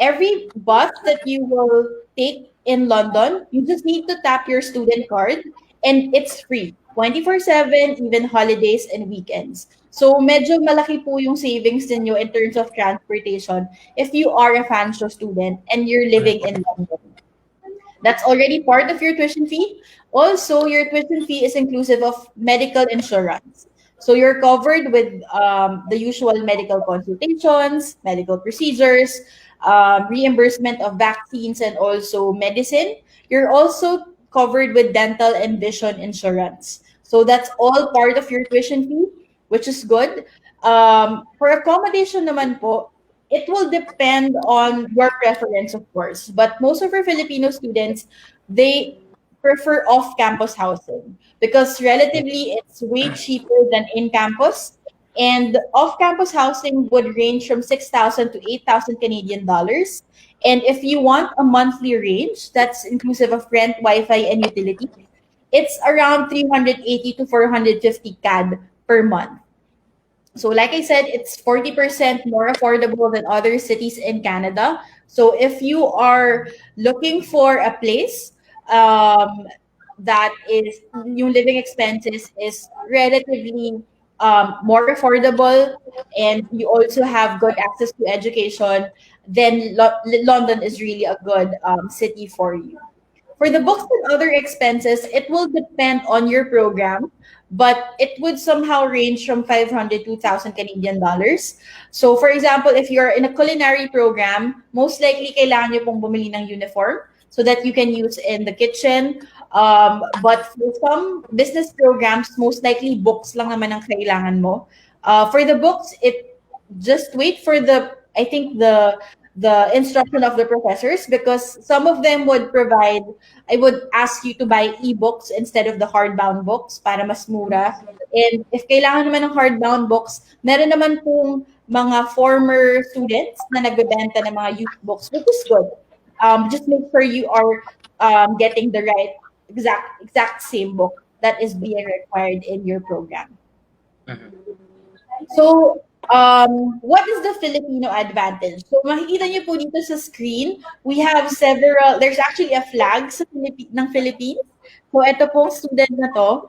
every bus that you will take in London, you just need to tap your student card and it's free. 24/7, even holidays and weekends. So medyo malaki po yung savings ninyo in terms of transportation if you are a Fanshawe student and you're living in London. That's already part of your tuition fee. Also, your tuition fee is inclusive of medical insurance. So you're covered with the usual medical consultations, medical procedures, reimbursement of vaccines, and also medicine. You're also covered with dental and vision insurance. So that's all part of your tuition fee, which is good. For accommodation naman po, it will depend on your preference, of course. But most of our Filipino students, they prefer off-campus housing because relatively it's way cheaper than in-campus. And off-campus housing would range from 6,000 to 8,000 Canadian dollars. And if you want a monthly range, that's inclusive of rent, Wi-Fi, and utilities, it's around 380 to 450 CAD per month. So like I said, it's 40% more affordable than other cities in Canada. So if you are looking for a place that is yung living expenses is relatively more affordable and you also have good access to education, then London is really a good city for you. For the books and other expenses, it will depend on your program, but it would somehow range from 500 to 1,000 Canadian dollars. So for example, if you're in a culinary program, most likely kailangan nyo pong bumili ng uniform so that you can use in the kitchen. But for some business programs, most likely books lang naman ang kailangan mo. For the books, just wait for I think the instruction of the professors because some of them I would ask you to buy ebooks instead of the hardbound books para mas mura. And if kailangan naman ng hardbound books, meron naman pong mga former students na nagbebenta ng mga youth books, which is good. Just make sure you are getting the right exact same book that is being required in your program. So, what is the Filipino advantage? So, makikita niyo po dito sa screen, we have there's actually a flag ng Philippines. So, ito pong student na to.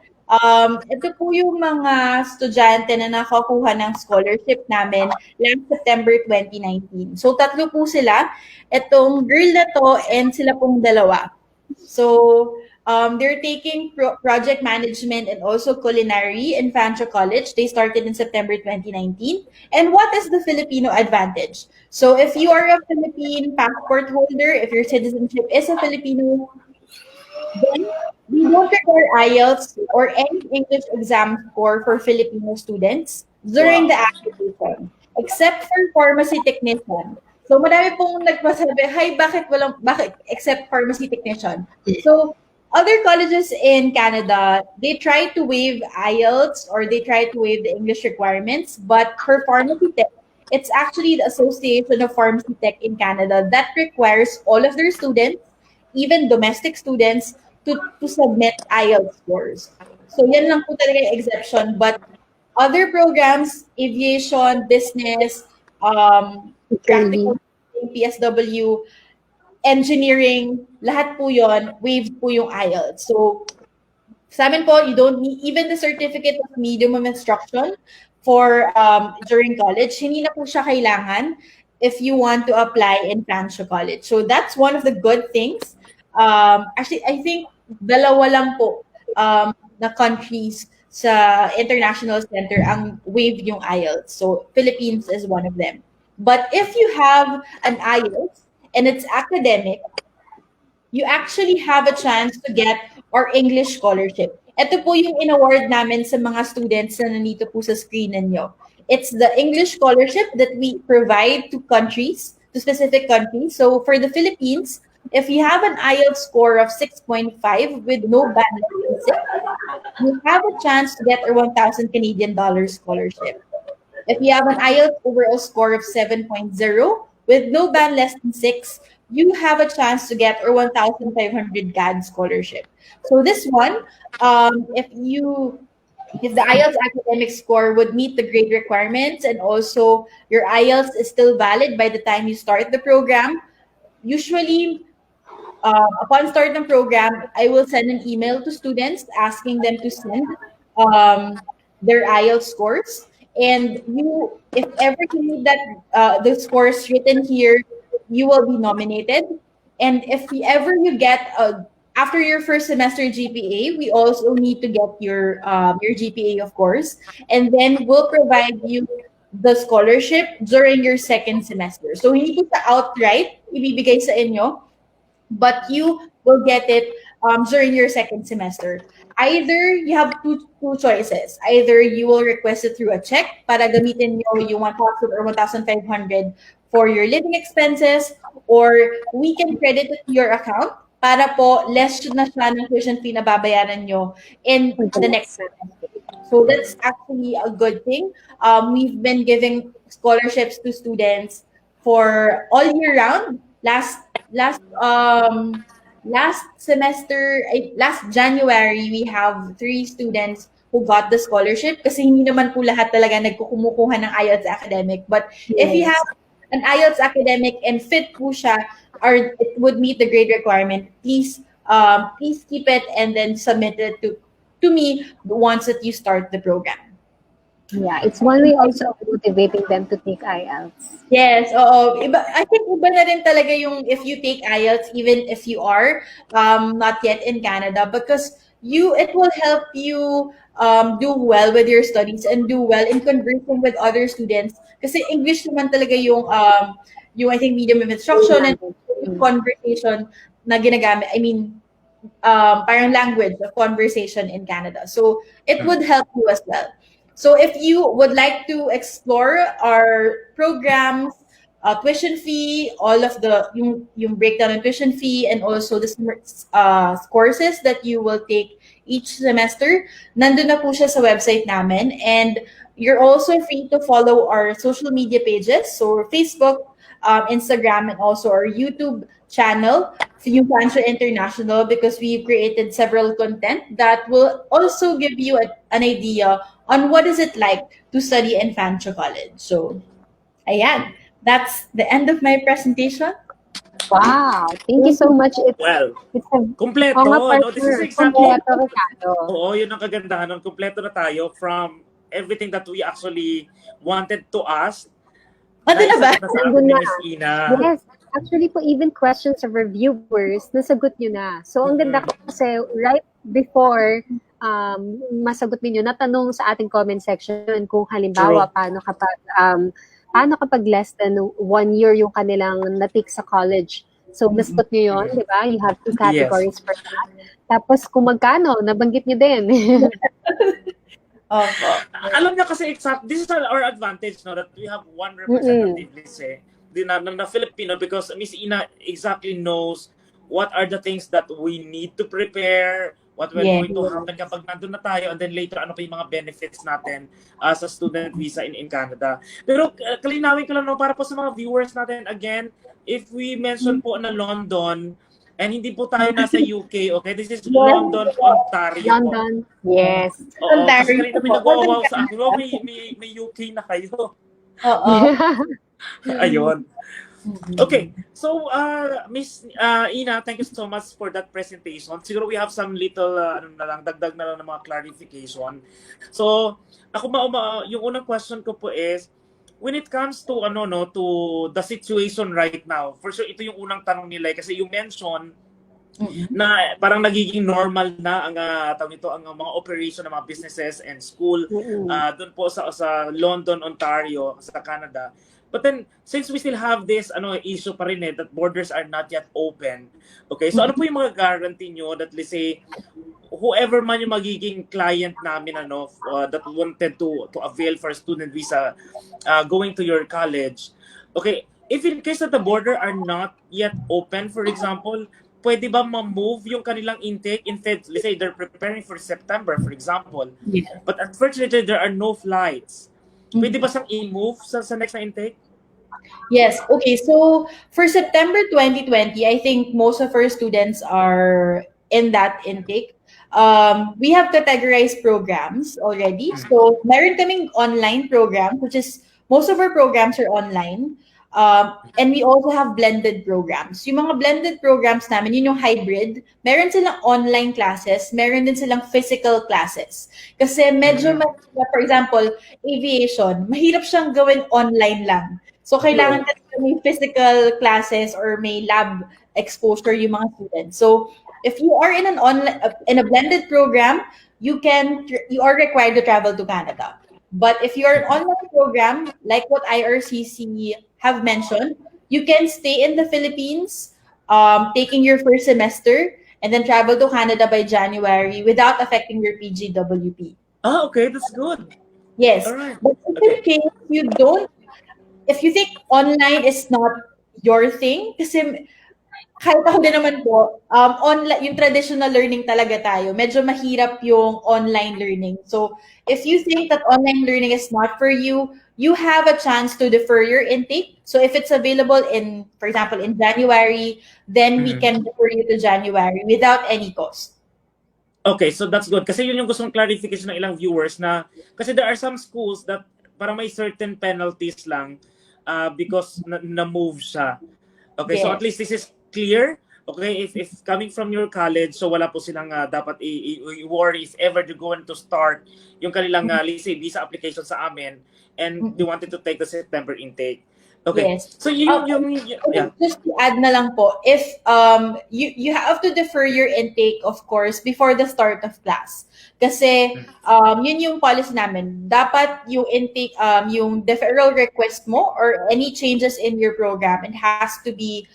Ito po yung mga estudyante na nakakuha ng scholarship namin last September 2019. So, tatlo po sila. Itong girl na to and sila pong dalawa. So, they're taking project management and also culinary in Fanshawe College. They started in September 2019. And what is the Filipino advantage? So if you are a Philippine passport holder, if your citizenship is a Filipino, then we don't require IELTS or any English exam score for Filipino students during the application, except for pharmacy technician. So marami pong nagpasabi, hi, bakit except pharmacy technician? So other colleges in Canada, they try to waive IELTS or they try to waive the English requirements, but for pharmacy tech, it's actually the Association of Pharmacy Tech in Canada that requires all of their students, even domestic students, to submit IELTS scores. So yan lang po talaga yung exception. But other programs, aviation, business, practical, PSW, engineering, lahat po yon, waived po yung IELTS. So sa amin po, you don't need even the certificate of medium of instruction for during college. Hindi na po siya kailangan if you want to apply in Fanshawe College. So that's one of the good things. Actually, I think dalawa lang po na countries sa international center ang waive yung IELTS. So Philippines is one of them. But if you have an IELTS and it's academic, you actually have a chance to get our English scholarship. Ito po yung in-award namin sa mga students na nandito po sa screen ninyo. It's the English scholarship that we provide to countries, to specific countries. So for the Philippines, if you have an IELTS score of 6.5 with no band less than 6, you have a chance to get a 1,000 Canadian dollars scholarship. If you have an IELTS overall score of 7.0 with no band less than 6, you have a chance to get a 1,500 CAD scholarship. So this one, if you if the IELTS academic score would meet the grade requirements and also your IELTS is still valid by the time you start the program, usually upon start ng program, I will send an email to students asking them to send their IELTS scores. And you, if ever you need that the scores written here, you will be nominated. And if you ever you get after your first semester GPA, we also need to get your GPA, of course, and then we'll provide you the scholarship during your second semester. So hindi po sa outright ibibigay sa inyo, but you will get it during your second semester. Either you have two choices. Either you will request it through a check para gamitin nyo yung 1,000 or 1,500 for your living expenses, or we can credit it to your account para po less na siya ng tuition fee na babayaran nyo in the next semester. So that's actually a good thing. We've been giving scholarships to students for all year round. Last semester, last January, we have 3 students who got the scholarship kasi hindi naman po lahat talaga nagkukumukuha ng IELTS academic. But if you have an IELTS academic and fit po siya, or it would meet the grade requirement, please keep it and then submit it to me once that you start the program. Yeah, it's one way also of motivating them to take IELTS. Yes, oo. I think iba na rin talaga yung if you take IELTS, even if you are not yet in Canada, because it will help you do well with your studies and do well in conversing with other students. Kasi English naman talaga yung I think medium of instruction and yung conversation na ginagamit. I mean, parang language of conversation in Canada. So it would help you as well. So if you would like to explore our programs, tuition fee, all of the yung breakdown in tuition fee, and also the courses that you will take each semester, nandun na po siya sa website namin. And you're also free to follow our social media pages, so Facebook, Instagram, and also our YouTube channel, yung Fanshawe International, because we've created several content that will also give you an idea on what is it like to study in Fanshawe College. So, ayan, that's the end of my presentation. Wow, thank you so much. It's kompleto. No, this is exactly, oo, yun ang kagandahan nun. Kompleto na tayo from everything that we actually wanted to ask. Ano na ba? Miss Ina. Yes, actually po, even questions of our viewers, nasagot nyo na. So, ang ganda kasi right before masagot ninyo, natanong sa ating comment section kung halimbawa paano kapag less than 1 year yung kanilang na-take sa college. So, nasagot nyo yun, di ba? You have 2 categories for that. Tapos, kung magkano, nabanggit nyo din. Alam niya kasi this is our advantage, no, that we have one representative, let's say, na Filipino, because Miss Ina exactly knows what are the things that we need to prepare, what we're going to happen kapag nandun na tayo, and then later, ano pa yung mga benefits natin sa student visa in Canada. Pero kalinawin ko lang, no, para po sa mga viewers natin, again, if we mention po na London, and hindi po tayo nasa UK, okay? This is London, Ontario. London, yes. Oo, kasi kanina may nag-wow sa akin, may UK na kayo. Oo. Ayun. Okay, so Miss Ina, thank you so much for that presentation. Siguro we have some little dagdag na lang ng mga clarification. So, ako yung unang question ko po is, when it comes to to the situation right now, for sure ito yung unang tanong nila kasi you mentioned na parang nagiging normal na ang ang mga operation ng mga businesses and school doon po sa London, Ontario, sa Canada. But then, since we still have this issue pa rin that borders are not yet open, okay, so ano po yung mga guarantee nyo that, let's say, whoever man yung magiging client namin that wanted to avail for a student visa going to your college, okay, if in case that the border are not yet open, for example, pwede ba ma-move yung kanilang intake? Instead, let's say they're preparing for September, for example, but unfortunately, there are no flights. Pwede ba siyang i-move sa next na intake? Yes. Okay. So for September 2020, I think most of our students are in that intake. we have categorized programs already. So, meron kaming online program, which is most of our programs are online. And we also have blended programs. Yung mga blended programs namin, yun yung hybrid. Meron silang online classes, meron din silang physical classes. Kasi medyo, for example, aviation, mahirap siyang gawin online lang. So, kailangan talaga may physical classes or may lab exposure yung mga students. So, if you are in an online in a blended program, you are required to travel to Canada. But if you are an online program, like what IRCC have mentioned, you can stay in the Philippines, taking your first semester, and then travel to Canada by January without affecting your PGWP. Ah, okay, that's good. Yes, All right. but if in case you don't, if you think online is not your thing, kasi kahit ako din naman po, online, yung traditional learning talaga tayo. Medyo mahirap yung online learning. So, if you think that online learning is not for you, you have a chance to defer your intake. So, if it's available in, for example, in January, then we can defer you to January without any cost. Okay, so that's good. Kasi yun yung gustong clarification ng ilang viewers na, kasi there are some schools that parang may certain penalties lang because na-move siya. Okay, so at least this is clear. Okay, if coming from your college, so wala po silang dapat i-worry if ever they're going to start yung kanilang, let's say, visa application sa amin and they wanted to take the September intake. Okay, Yes. so yeah. Just to add na lang po, if you have to defer your intake, of course, before the start of class. Kasi yun yung policy namin. Dapat yung intake, yung deferral request mo or any changes in your program, it has to be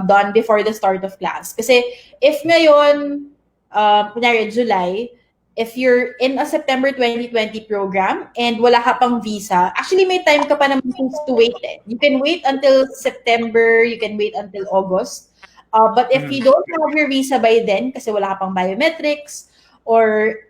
done before the start of class. Kasi if ngayon, kunyari July, if you're in a September 2020 program and wala ka pang visa, actually may time ka pa naman to wait eh. You can wait until September, you can wait until August. But if you don't have your visa by then, kasi wala ka pang biometrics, or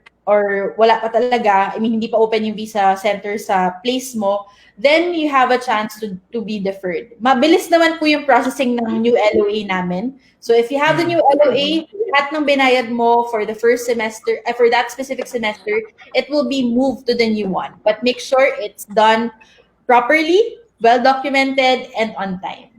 wala pa talaga, I mean, hindi pa open yung visa center sa place mo, then you have a chance to be deferred. Mabilis naman po yung processing ng new LOA namin. So if you have the new LOA, lahat ng binayad mo for the first semester, for that specific semester, it will be moved to the new one. But make sure it's done properly, well documented, and on time.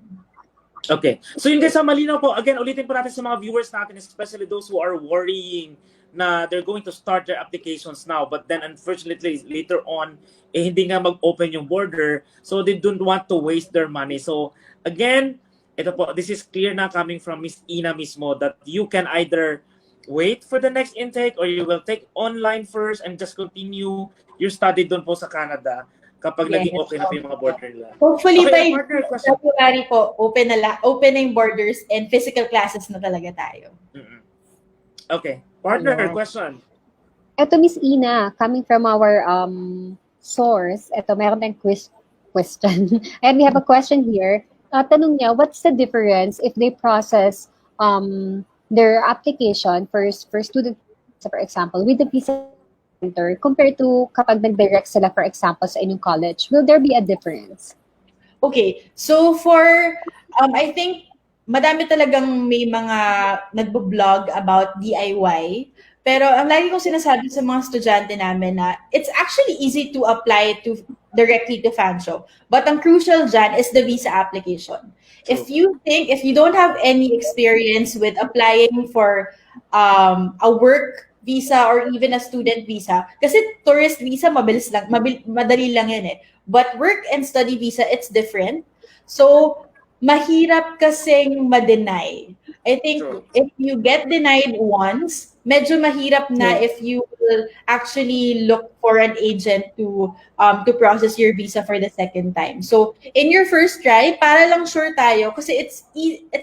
Okay. So yun guys, malinaw po. Again, ulitin po natin sa mga viewers natin, especially those who are worrying na they're going to start their applications now, but then unfortunately later on, hindi nga mag-open yung border, so they don't want to waste their money. So again, ito po, this is clear na coming from Miss Ina mismo that you can either wait for the next intake or you will take online first and just continue your study doon po sa Canada kapag naging okay na po yung mga border nila. Hopefully Okay, by February po, open yung borders and physical classes na talaga tayo. Okay. Partner, question. Ito, Miss Ina, coming from our source, ito, meron tayong question. And we have a question here. Tanong niya, what's the difference if they process their application for student, for example, with the visa center compared to kapag nag-direct sila, for example, sa inyong college? Will there be a difference? Okay. So for, I think, madami talagang may mga nagbo-blog about DIY. Pero ang lagi kong sinasabi sa mga estudyante namin na it's actually easy to apply to directly to Fanshawe. But ang crucial dyan is the visa application. If you don't have any experience with applying for a work visa or even a student visa, kasi tourist visa, mabilis lang, madali lang yan eh. But work and study visa, it's different. So, mahirap kasing ma-deny. I think if you get denied once, medyo mahirap na if you will actually look for an agent to process your visa for the second time. So, in your first try, para lang sure tayo, kasi it's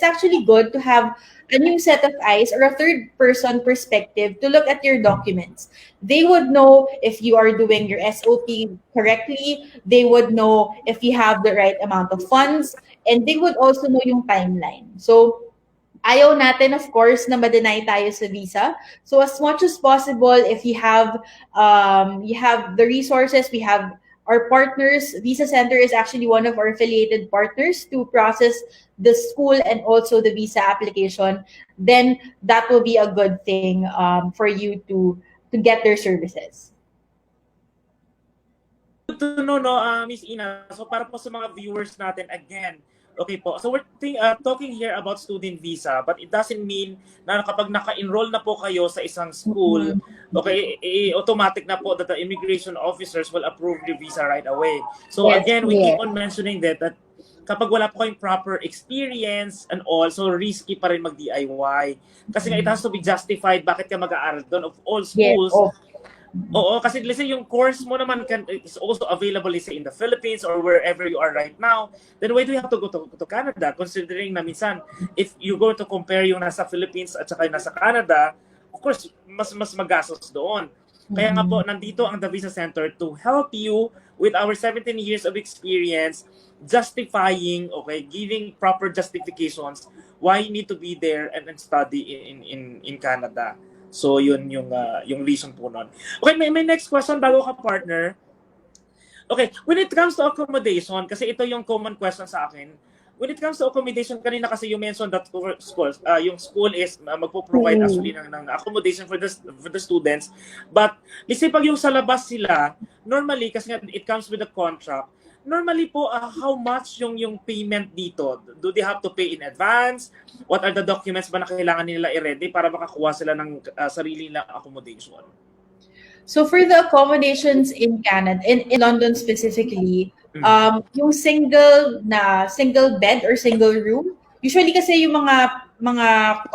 actually good to have a new set of eyes or a third-person perspective to look at your documents. They would know if you are doing your SOP correctly. They would know if you have the right amount of funds. And they would also know yung timeline. So, ayaw natin, of course, na ma-deny tayo sa visa. So, as much as possible, if you have the resources, we have our partners, Visa Center is actually one of our affiliated partners to process the school and also the visa application, then that will be a good thing for you to get their services. Good to know, no, Miss Ina. So para po sa mga viewers natin, again, okay po. So we're talking here about student visa, but it doesn't mean na kapag naka-enroll na po kayo sa isang school, okay, automatic na po that the immigration officers will approve the visa right away. So Yes. again, we keep on mentioning that kapag wala po kayong proper experience and also risky pa rin mag-DIY. Kasi nga it has to be justified bakit ka mag-aaral doon of all schools. Yes. Oo, kasi let's say yung course mo naman is also available let's say in the Philippines or wherever you are right now, then why do you have to go to Canada? Considering na minsan, if you go to compare yung nasa Philippines at saka yung nasa Canada, of course, mas magastos doon. Kaya nga po, nandito ang The Visa Center to help you with our 17 years of experience, justifying, okay, giving proper justifications why you need to be there and study in Canada. So yun yung reason po nun. Okay, may next question bago ka partner. Okay, when it comes to accommodation, kasi ito yung common question sa akin. When it comes to accommodation, kanina kasi you mentioned that yung school is magpo-provide actually ng accommodation for the students. But let's say pag yung sa labas sila, normally kasi it comes with a contract. Normally po, how much yung payment dito? Do they have to pay in advance? What are the documents ba na kailangan nila i-ready para makakuha sila ng sarili nilang accommodation? So for the accommodations in Canada, in London specifically, yung single bed or single room, usually kasi yung mga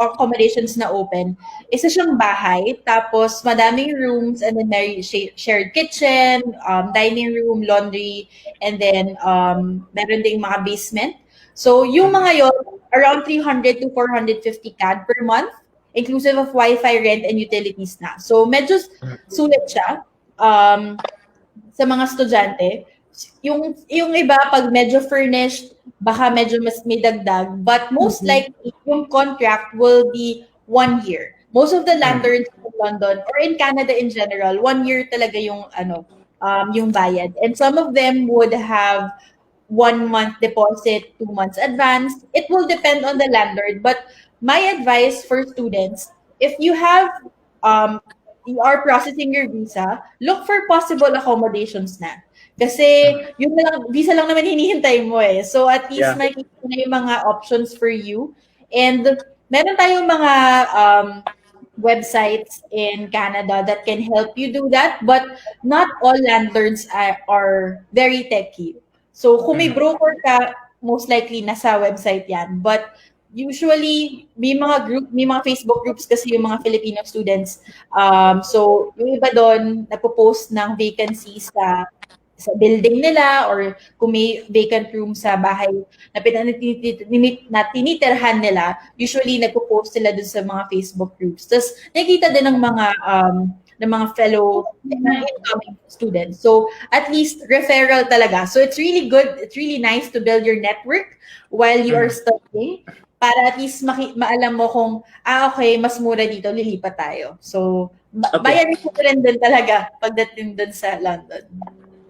accommodations na open, isa siyang bahay, tapos madaming rooms, and then may shared kitchen, dining room, laundry, and then meron ding mga basement. So yung mga yon, around 300 to 450 CAD per month, inclusive of Wi-Fi, rent, and utilities na. So medyo sulit siya sa mga estudyante. Yung iba, pag medyo furnished, baka medyo mas may dagdag. But most likely, yung contract will be 1 year. Most of the landlords in London or in Canada in general, 1 year talaga yung yung bayad. And some of them would have 1 month deposit, 2 months advance. It will depend on the landlord. But my advice for students, if you are processing your visa, look for possible accommodations na. Kasi yung visa lang naman hinihintay mo eh. So at least makikita na yung mga options for you. And meron tayong mga websites in Canada that can help you do that. But not all landlords are very techy. So kung may broker ka, most likely nasa website yan. But usually, may mga Facebook groups kasi yung mga Filipino students. So, yung iba doon, napopost ng vacancies sa building nila or kung may vacant room sa bahay na tinitirhan nila, usually nagpo-post sila doon sa mga Facebook groups. Tapos, nakikita din ng mga fellow incoming students. So, at least referral talaga. So, it's really good. It's really nice to build your network while you are studying para at least maalam mo kung, okay, mas mura dito, lilipat tayo. So, bayarin ko rin din talaga pagdating dun sa London.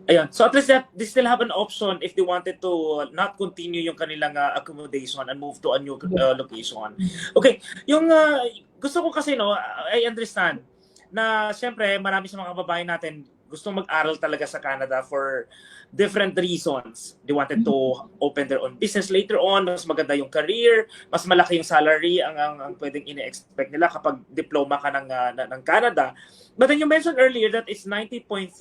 Ayun. So at least they still have an option if they wanted to not continue yung kanilang accommodation and move to a new location. Okay. Yung gusto ko kasi, I understand na syempre marami sa mga kababayan natin gustong mag-aral talaga sa Canada for different reasons. They wanted to open their own business later on, mas maganda yung career, mas malaki yung salary ang pwedeng ine-expect nila kapag diploma ka ng Canada. But then you mentioned earlier that it's 90.3%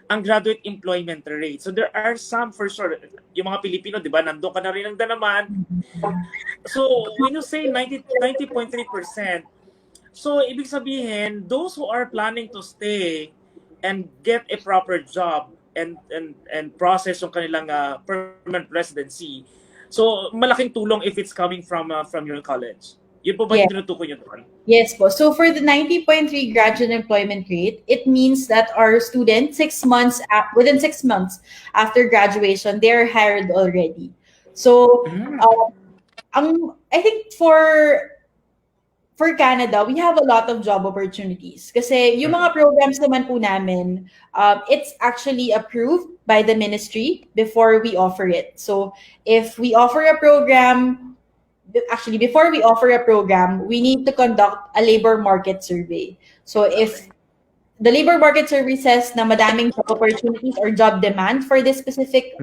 ang graduate employment rate. So there are some, for sure, yung mga Pilipino, di ba, nandun ka na rin ang danaman. So when you say 90.3%, so ibig sabihin, those who are planning to stay and get a proper job and process yung kanilang permanent residency. So malaking tulong if it's coming from your college. Yun po ba yung tinutukoy nyo doon? Yes po. So for the 90.3 graduate employment rate, it means that our students within 6 months after graduation, they're hired already. So I think for for Canada, we have a lot of job opportunities. Kasi yung mga programs naman po namin, it's actually approved by the ministry before we offer it. So if we offer a program, actually before we offer a program, we need to conduct a labor market survey. So if the labor market survey says na madaming job opportunities or job demand for this specific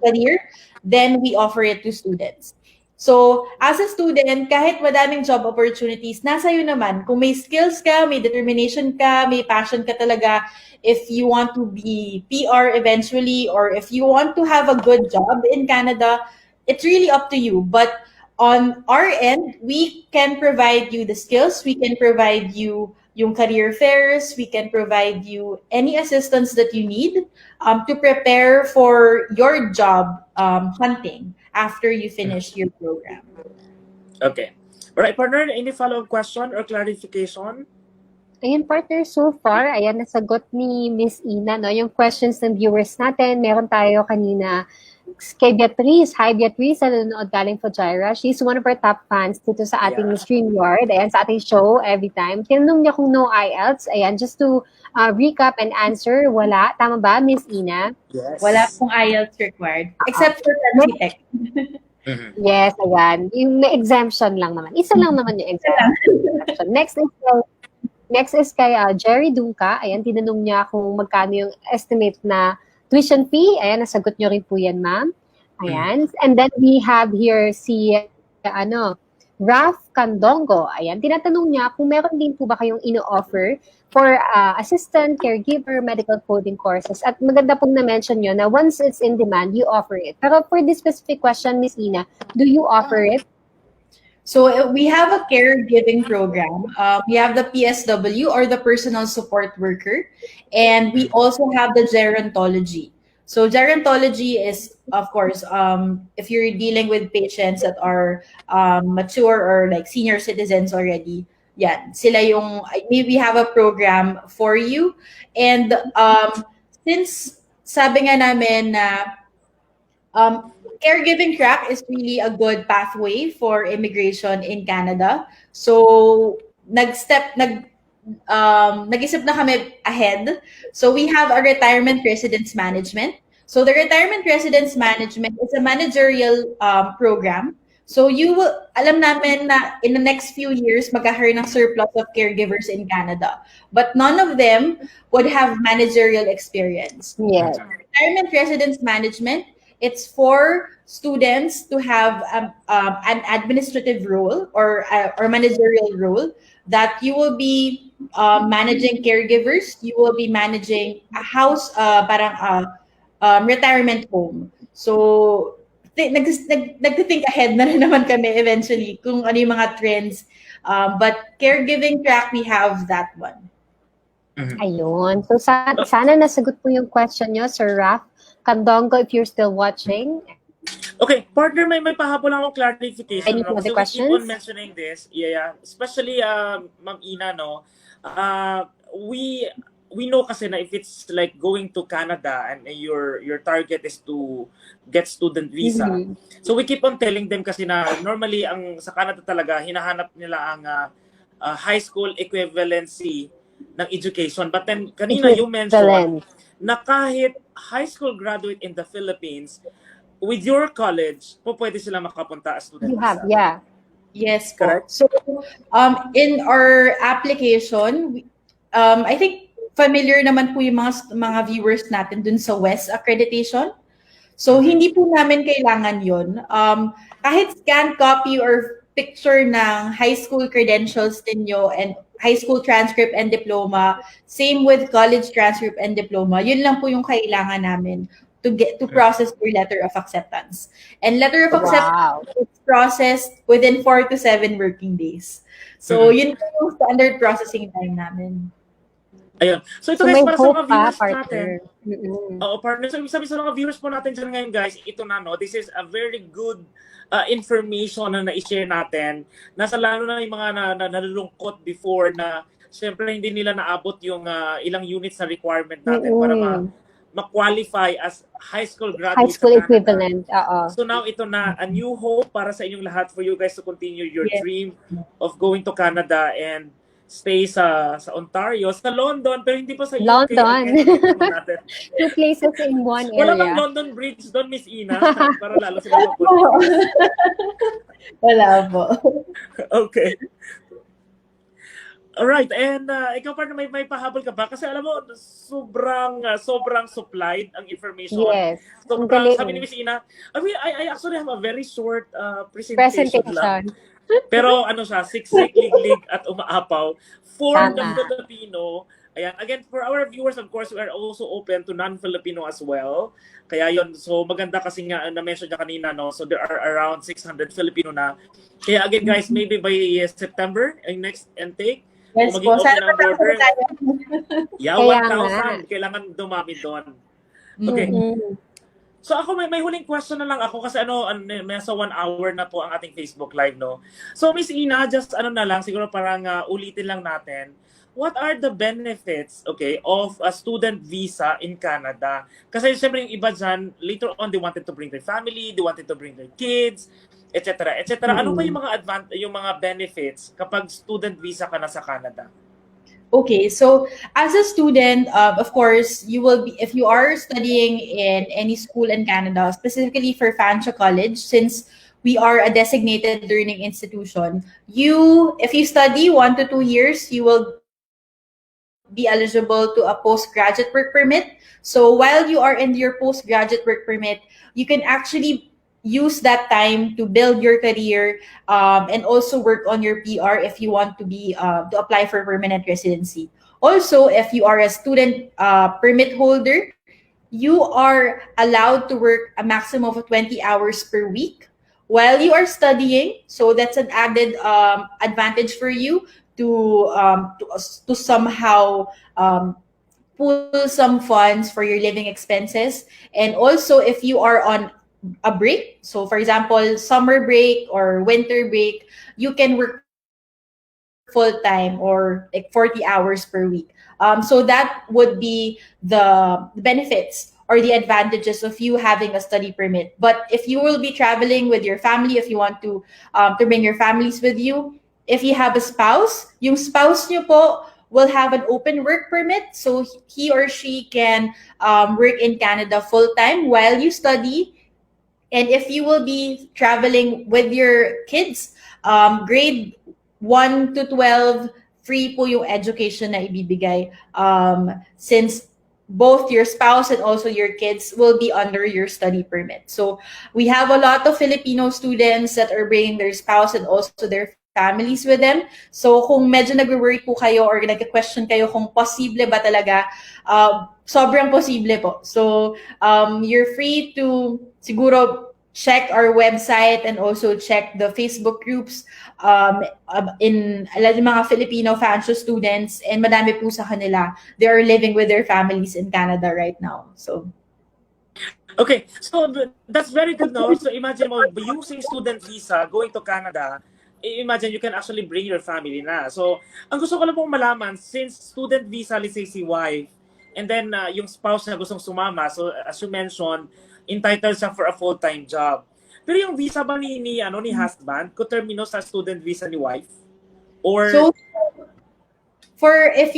career, then we offer it to students. So, as a student, kahit madaming job opportunities, nasa iyo naman. Kung may skills ka, may determination ka, may passion ka talaga, if you want to be PR eventually, or if you want to have a good job in Canada, it's really up to you. But on our end, we can provide you the skills, we can provide you yung career fairs, we can provide you any assistance that you need to prepare for your job hunting after you finish your program. Okay. Alright, partner, any follow-up question or clarification? Ayun, partner, so far, ayan, nasagot ni Miss Ina, no? Yung questions ng viewers natin, meron tayo kanina kay Beatrice. Hi, Beatrice, nanonood galing po Jaira. She's one of our top fans dito sa ating StreamYard. Ayan, sa ating show every time. Tinanong niya kung no IELTS. Ayan, just to recap and answer, wala. Tama ba, Miss Ina? Yes. Wala pong IELTS required. Except for Tech. Yes, ayan. Yung may exemption lang naman. Isa lang naman yung exemption. Next is kay Jerry Dunca. Ayan, tinanong niya kung magkano yung estimate na tuition fee. Ayan, nasagot nyo rin po yan, ma'am. Ayan. And then we have here si, Raf Candongo. Ayan, tinatanong niya kung meron din po ba kayong ino-offer for assistant, caregiver, medical coding courses. At maganda pong na-mention nyo na once it's in demand, you offer it. Pero for this specific question, Miss Ina, do you offer it? So we have a caregiving program. We have the PSW or the personal support worker, and we also have the gerontology. So gerontology is, of course, if you're dealing with patients that are mature or like senior citizens already, yan, sila yung, we have a program for you. And since sabi nga namin na caregiving track is really a good pathway for immigration in Canada. So nag-isip na kami ahead. So we have a retirement residence management. So the retirement residence management is a managerial program. So alam namin na in the next few years, magkakaroon ng surplus of caregivers in Canada. But none of them would have managerial experience. Yes. Retirement residence management, it's for students to have an administrative role or managerial role that you will be managing caregivers, you will be managing a house, retirement home. So, nag-think ahead na rin naman kami eventually kung ano yung mga trends. But caregiving track, we have that one. Ayun. So, sana nasagot po yung question nyo, Sir Raf Candongo, if you're still watching. Okay, partner, may pahabol lang akong clarification. Any other questions? We keep on mentioning this. Yeah. Especially, Ma'am Ina, no? We know kasi na if it's like going to Canada and your target is to get student visa. So we keep on telling them kasi na normally sa Canada talaga hinahanap nila ang high school equivalency ng education. But then kanina you mentioned na kahit high school graduate in the Philippines, with your college, pwede sila makapunta as student visa. Yeah. Yes, correct. So, in our application, I think familiar naman po yung mga viewers natin dun sa WES accreditation. So, hindi po namin kailangan yun. Kahit scan copy or picture ng high school credentials ninyo and high school transcript and diploma, same with college transcript and diploma, yun lang po yung kailangan namin to process your letter of acceptance. And letter of acceptance is processed within 4 to 7 working days. So, yun po yung standard processing time namin. Ayun. So, ito guys, para sa mga viewers partner natin. Oo, partner. So, sabi sa mga viewers po natin dyan ngayon, guys, ito na, no? This is a very good information na na-share natin. Nasa lalo na yung mga nalulungkot before na siyempre hindi nila naabot yung ilang units na requirement natin para ma-qualify as high school High graduate school sa Canada. equivalent. So now ito na, a new hope para sa inyong lahat for you guys to continue your Yes. dream of going to Canada and stay sa Ontario, sa London, pero hindi pa sa UK. London. Natin. 2 places in one Wala bang area. London Bridge doon, Miss Ina? Para lalo sila mapunta. Wala po. Okay. Alright, and ikaw partner, may pahabol ka ba? Kasi alam mo, sobrang supplied ang information. Yes. Ang Sobrang, galing. sabi ni Miss Ina, I actually have a very short presentation lang. Presentation. Pero ano siya, siksik, liglig, at umaapaw. For the Tama. Filipino, ayan, again, for our viewers, of course, we are also open to non-Filipino as well. Kaya yon, so maganda kasi nga, na-mention niya kanina, no? So there are around 600 Filipino na. Kaya again, guys, maybe by September, ang next intake, Yes kung po. maging Sana open ang border, tayo. yeah, Kaya 1,000. Kailangan dumami doon. Okay. Mm-hmm. So ako may huling question na lang ako kasi nasa 1 hour na po ang ating Facebook Live, no? So Miss Ina, just na lang, siguro parang ulitin lang natin. What are the benefits, okay, of a student visa in Canada? Kasi siyempre yung iba dyan, later on, they wanted to bring their family, they wanted to bring their kids, etc. etc. Ano ba yung mga benefits kapag student visa ka na sa Canada? Okay, so as a student, of course, you will be, if you are studying in any school in Canada, specifically for Fanshawe College, since we are a designated learning institution, if you study 1 to 2 years, you will be eligible to a postgraduate work permit. So while you are in your postgraduate work permit, you can actually use that time to build your career and also work on your PR if you want to apply for permanent residency. Also, if you are a student permit holder, you are allowed to work a maximum of 20 hours per week while you are studying. So that's an added advantage for you to somehow pull some funds for your living expenses. And also, if you are on a break, so for example, summer break or winter break, you can work full-time or like 40 hours per week. So that would be the benefits or the advantages of you having a study permit. But if you will be traveling with your family, if you want to bring your families with you, if you have a spouse, yung spouse nyo po will have an open work permit. So he or she can work in Canada full-time while you study. And if you will be traveling with your kids, grade 1 to 12, free po yung education na ibibigay. Since both your spouse and also your kids will be under your study permit. So we have a lot of Filipino students that are bringing their spouse and also their families with them. So kung medyo nag-worry po kayo or nag-question kayo kung posible ba talaga, sobrang posible po. So you're free to siguro check our website and also check the Facebook groups in mga Filipino Fanshawe students, and madami po sa kanila. They are living with their families in Canada right now. So okay, so that's very good, no? So imagine mo, using student visa, going to Canada, imagine you can actually bring your family na. So, ang gusto ko lang pong malaman, since student visa, let's say si wife, and then yung spouse na gustong sumama, so as you mentioned, entitled siya for a full-time job. Pero yung visa ba ni husband, coterminous sa student visa ni wife? Or so if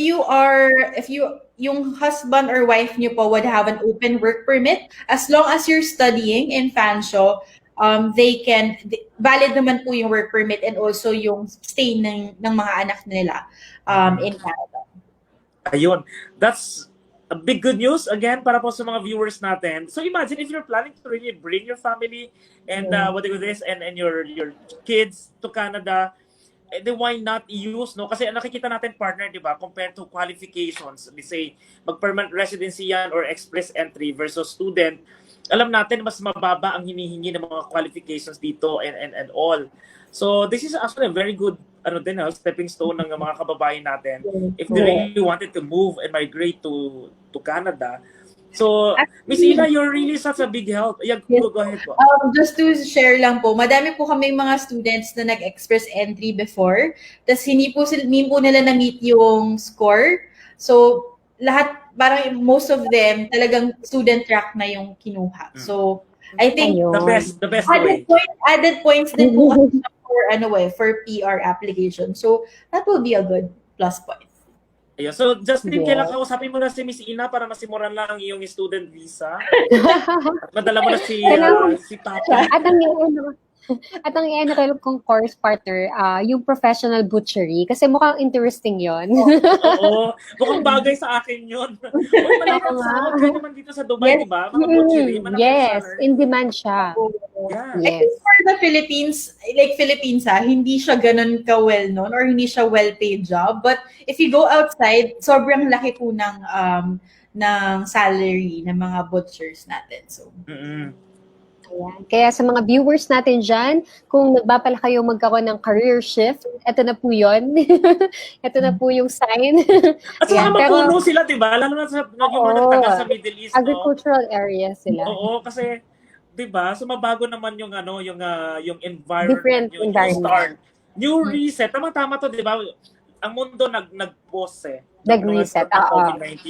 yung husband or wife niyo po would have an open work permit, as long as you're studying in Fanshawe, valid naman po yung work permit and also yung stay ng mga anak nila in Canada. Ayun, that's a big good news again para po sa mga viewers natin. So imagine if you're planning to really bring your family and and your kids to Canada, then why not use, no? Kasi nakikita natin, partner, di ba, compared to qualifications, let's say mag-permanent residency yan or express entry versus student, alam natin mas mababa ang hinihingi ng mga qualifications dito and all. So this is actually a very good stepping stone ng mga kababayan natin if they really wanted to move and migrate to Canada. So, Miss Ina, you're really such a big help. Yeah, go ahead po. Just to share lang po, madami po kami mga students na nag-express entry before. Tapos hindi po nila na-meet yung score. So, parang most of them talagang student track na yung kinuha. So, I think The Ayun. best way. added points din po kasi siya for PR application. So, that will be a good plus point. Ayun. So, Justin, kailan Yes. kausapin mo na si Miss Ina para masimulan lang ang iyong student visa? At madala mo na si Papi. At ang at ang i-enroll kong course partner, yung professional butchery. Kasi mukhang interesting yon. Oo. Mukhang bagay sa akin yun. Uy, malaking sahod kayo naman dito sa Dubai, Yes. di ba? Mga butchery, malaking Yes, sahod. in demand siya. Yeah. I think Yes. for the Philippines, like Philippines hindi siya ganun ka-well known or hindi siya well-paid job. But if you go outside, sobrang laki po ng salary ng mga butchers natin. So, Mm-mm. Ayan. Kaya sa mga viewers natin dyan, kung nagbabala kayo magkaroon ng career shift, eto na po yun. Ito na po yung sign. At saka Ayan, mapuno sila, di ba? Lalo na sa yung mga nagtagal sa Middle East, no? agricultural area sila. Oo, kasi 'di ba? Sumabago naman yung yung environment, Different yung environment. start. New reset. Tama-tama to, 'di ba? Ang mundo nag-pause eh. Nag-reset, ng oo. COVID-19.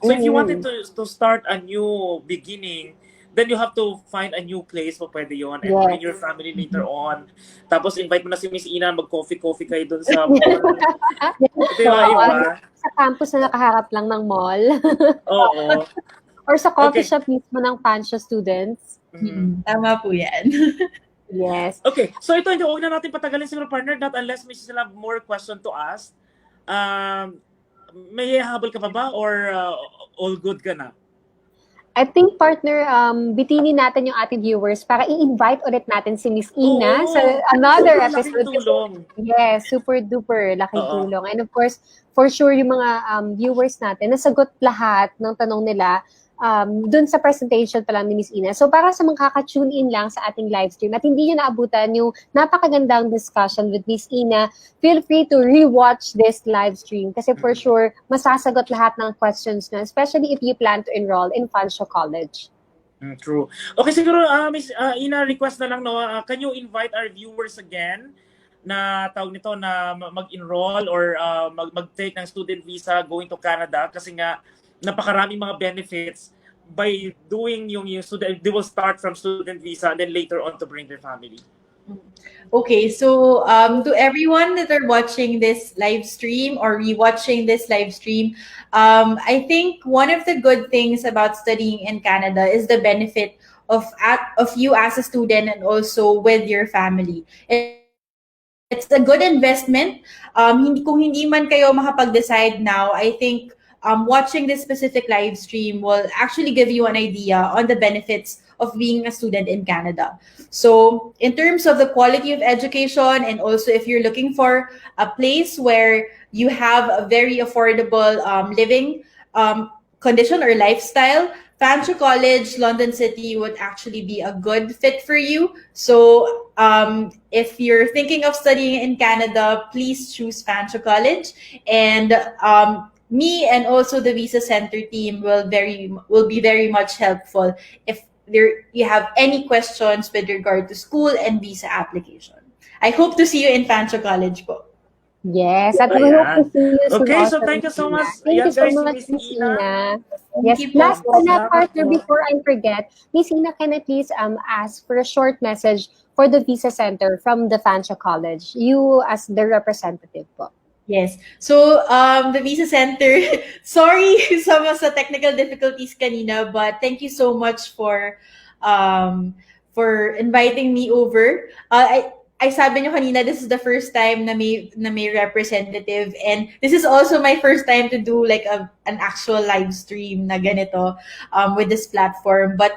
So if you wanted to start a new beginning, then you have to find a new place po pwede yon and bring your family later on. Tapos invite mo na si Miss Ina, mag-coffee kayo doon sa mall. Di ba, iba? Sa campus na nakaharap lang ng mall. Oo. Or sa coffee Okay. shop mismo ng Fanshawe students. tama po yan. Yes. Okay, so ito, huwag na natin patagalin siguro, partner, not unless may still have more question to ask. May habol ka pa ba or all good ka na? I think, partner, bitinin natin yung ating viewers para i-invite ulit natin si Miss Ina Oo. sa another Super laking episode. tulong. Yes, super duper laking Oo. tulong. And of course, for sure, yung mga viewers natin, nasagot lahat ng tanong nila dun sa presentation pa lang ni Miss Ina. So para sa mga kaka-tune in lang sa ating live stream at hindi nyo naabutan yung napakagandang discussion with Miss Ina, feel free to rewatch this live stream kasi for sure, masasagot lahat ng questions nyo, especially if you plan to enroll in Fanshawe College. True. Okay, siguro, Miss Ina, request na lang, no? Can you invite our viewers again na tawag nito na mag-enroll or mag-take ng student visa going to Canada kasi nga napakaraming mga benefits by doing yung student, they will start from student visa and then later on to bring their family. Okay, so to everyone that are watching this live stream or rewatching this live stream, I think one of the good things about studying in Canada is the benefit of you as a student and also with your family. It's a good investment. Kung hindi man kayo makapag-decide now, I think watching this specific live stream will actually give you an idea on the benefits of being a student in Canada. So in terms of the quality of education and also if you're looking for a place where you have a very affordable living condition or lifestyle, Fanshawe College, London City would actually be a good fit for you. So if you're thinking of studying in Canada, please choose Fanshawe College. And me and also the Visa Center team will be very much helpful if you have any questions with regard to school and visa application. I hope to see you in Fanshawe College po. Yes, at we hope to see you soon. Okay, so also, thank you Miss so Ina. much. Thank Yan, you so guys, much, Miss Miss Ina. Ina. Thank Yes, you po. last but not Salamat partner, po. before I forget, Miss Ina, can I please ask for a short message for the Visa Center from the Fanshawe College? You as the representative po. Yes. So, the Visa Center, sorry sa technical difficulties kanina, but thank you so much for inviting me over. I sabi nyo kanina, this is the first time na may representative, and this is also my first time to do like an actual live stream na ganito with this platform. But